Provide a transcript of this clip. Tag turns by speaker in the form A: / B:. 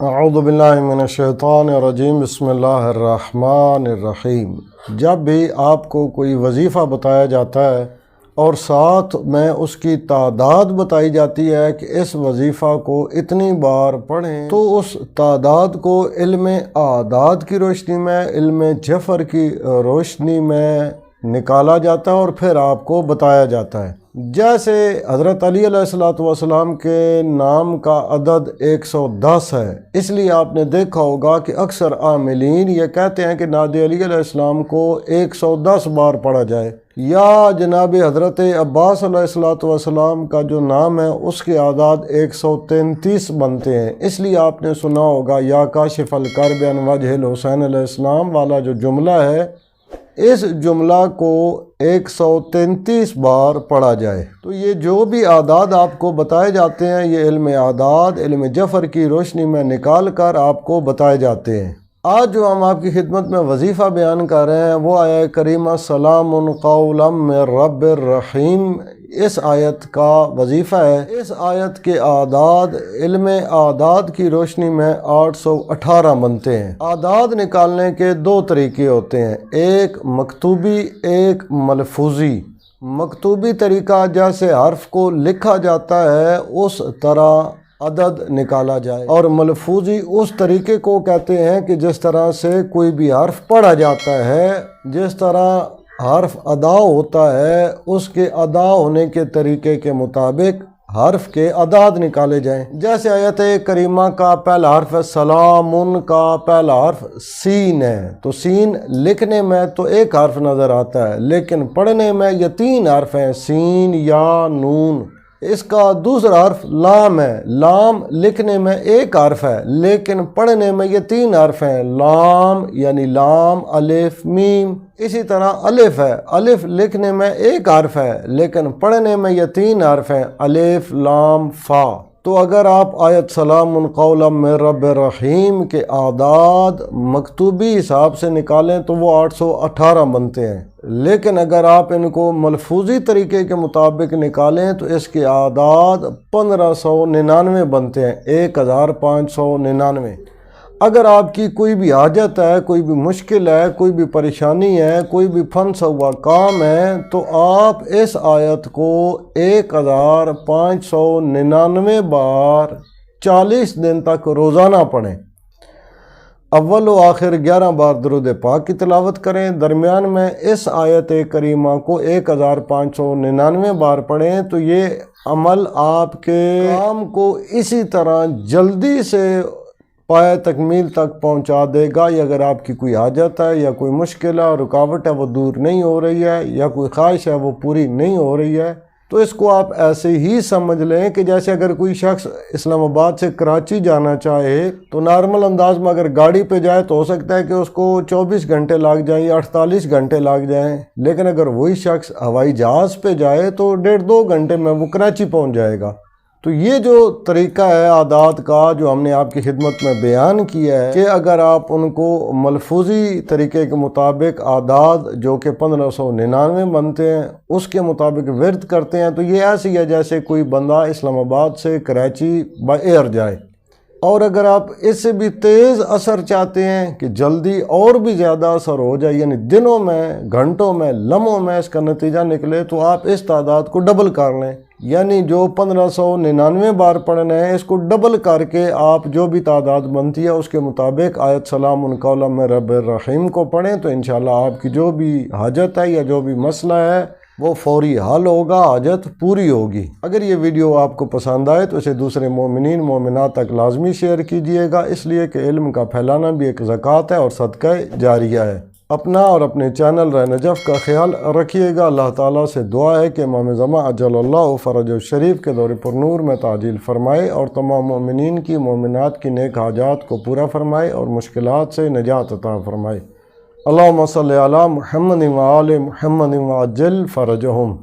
A: اعوذ باللہ من الشیطان الرجیم بسم اللہ الرحمن الرحیم۔ جب بھی آپ کو کوئی وظیفہ بتایا جاتا ہے اور ساتھ میں اس کی تعداد بتائی جاتی ہے کہ اس وظیفہ کو اتنی بار پڑھیں، تو اس تعداد کو علم اعداد کی روشنی میں، علم جفر کی روشنی میں نکالا جاتا ہے اور پھر آپ کو بتایا جاتا ہے۔ جیسے حضرت علی علیہ السلام کے نام کا عدد 110 ہے، اس لیے آپ نے دیکھا ہوگا کہ اکثر عاملین یہ کہتے ہیں کہ ناد علی علیہ السلام کو 110 بار پڑھا جائے، یا جناب حضرت عباس علیہ السلام کا جو نام ہے اس کے اعداد 133 بنتے ہیں۔ اس لیے آپ نے سنا ہوگا یا کاشف الکرب عن وجہ الحسین علیہ السلام والا جو جملہ ہے، اس جملہ کو 133 بار پڑھا جائے۔ تو یہ جو بھی اعداد آپ کو بتائے جاتے ہیں، یہ علم اعداد، علم جفر کی روشنی میں نکال کر آپ کو بتائے جاتے ہیں۔ آج جو ہم آپ کی خدمت میں وظیفہ بیان کر رہے ہیں وہ آیت کریمہ سلام قولا من رب الرحیم، اس آیت کا وظیفہ ہے۔ اس آیت کے اعداد علم اعداد کی روشنی میں 818 بنتے ہیں۔ اعداد نکالنے کے دو طریقے ہوتے ہیں، ایک مکتوبی، ایک ملفوظی۔ مکتوبی طریقہ جیسے حرف کو لکھا جاتا ہے اس طرح عدد نکالا جائے، اور ملفوظی اس طریقے کو کہتے ہیں کہ جس طرح سے کوئی بھی حرف پڑھا جاتا ہے، جس طرح حرف ادا ہوتا ہے اس کے ادا ہونے کے طریقے کے مطابق حرف کے اعداد نکالے جائیں۔ جیسے آیت کریمہ کا پہلا حرف ہے سلام، ان کا پہلا حرف سین ہے، تو سین لکھنے میں تو ایک حرف نظر آتا ہے لیکن پڑھنے میں یہ 3 حرف ہیں، سین یا نون۔ اس کا دوسرا حرف لام ہے، لام لکھنے میں ایک حرف ہے لیکن پڑھنے میں یہ 3 حرف ہیں، لام یعنی لام الف میم۔ اسی طرح الف ہے، الف لکھنے میں ایک حرف ہے لیکن پڑھنے میں یہ 3 حرف ہیں، الف لام فا۔ تو اگر آپ آیت سلام قولا من رب الرحیم کے اعداد مکتوبی حساب سے نکالیں تو وہ 818 بنتے ہیں، لیکن اگر آپ ان کو ملفوظی طریقے کے مطابق نکالیں تو اس کے اعداد 1599 بنتے ہیں، 1599۔ اگر آپ کی کوئی بھی حاجت ہے، کوئی بھی مشکل ہے، کوئی بھی پریشانی ہے، کوئی بھی پھنسا ہوا کام ہے، تو آپ اس آیت کو 1599 بار 40 دن تک روزانہ پڑھیں۔ اول و آخر 11 بار درود پاک کی تلاوت کریں، درمیان میں اس آیت کریمہ کو 1599 بار پڑھیں، تو یہ عمل آپ کے کام کو اسی طرح جلدی سے پائے تکمیل تک پہنچا دے گا۔ یا اگر آپ کی کوئی حاجت ہے یا کوئی مشکل ہے، رکاوٹ ہے وہ دور نہیں ہو رہی ہے، یا کوئی خواہش ہے وہ پوری نہیں ہو رہی ہے، تو اس کو آپ ایسے ہی سمجھ لیں کہ جیسے اگر کوئی شخص اسلام آباد سے کراچی جانا چاہے تو نارمل انداز میں اگر گاڑی پہ جائے تو ہو سکتا ہے کہ اس کو 24 گھنٹے لگ جائیں یا 48 گھنٹے لگ جائیں، لیکن اگر وہی شخص ہوائی جہاز پہ جائے تو 1.5-2 گھنٹے میں وہ کراچی پہنچ جائے گا۔ تو یہ جو طریقہ ہے اعداد کا جو ہم نے آپ کی خدمت میں بیان کیا ہے کہ اگر آپ ان کو ملفوظی طریقے کے مطابق اعداد جو کہ 1599 بنتے ہیں اس کے مطابق ورد کرتے ہیں، تو یہ ایسی ہے جیسے کوئی بندہ اسلام آباد سے کراچی بائی ایئر جائے۔ اور اگر آپ اس سے بھی تیز اثر چاہتے ہیں کہ جلدی اور بھی زیادہ اثر ہو جائے، یعنی دنوں میں، گھنٹوں میں، لمحوں میں اس کا نتیجہ نکلے، تو آپ اس تعداد کو ڈبل کر لیں، یعنی جو 1599 بار پڑھنا ہے اس کو ڈبل کر کے آپ جو بھی تعداد بنتی ہے اس کے مطابق آیت سلام قولا من رب الرحیم کو پڑھیں، تو انشاءاللہ آپ کی جو بھی حاجت ہے یا جو بھی مسئلہ ہے وہ فوری حل ہوگا، حاجت پوری ہوگی۔ اگر یہ ویڈیو آپ کو پسند آئے تو اسے دوسرے مومنین مومنات تک لازمی شیئر کیجئے گا، اس لیے کہ علم کا پھیلانا بھی ایک زکوٰۃ ہے اور صدقہ جاریہ ہے۔ اپنا اور اپنے چینل رائے نجف کا خیال رکھیے گا۔ اللہ تعالیٰ سے دعا ہے کہ امام زمان عجل اللہ فرج الشریف کے دور پر نور میں تعجیل فرمائے اور تمام مومنین کی مومنات کی نیک حاجات کو پورا فرمائے اور مشکلات سے نجات عطا فرمائے۔ اللہم صلی علی محمد و آل محمد وعجل فرجہم۔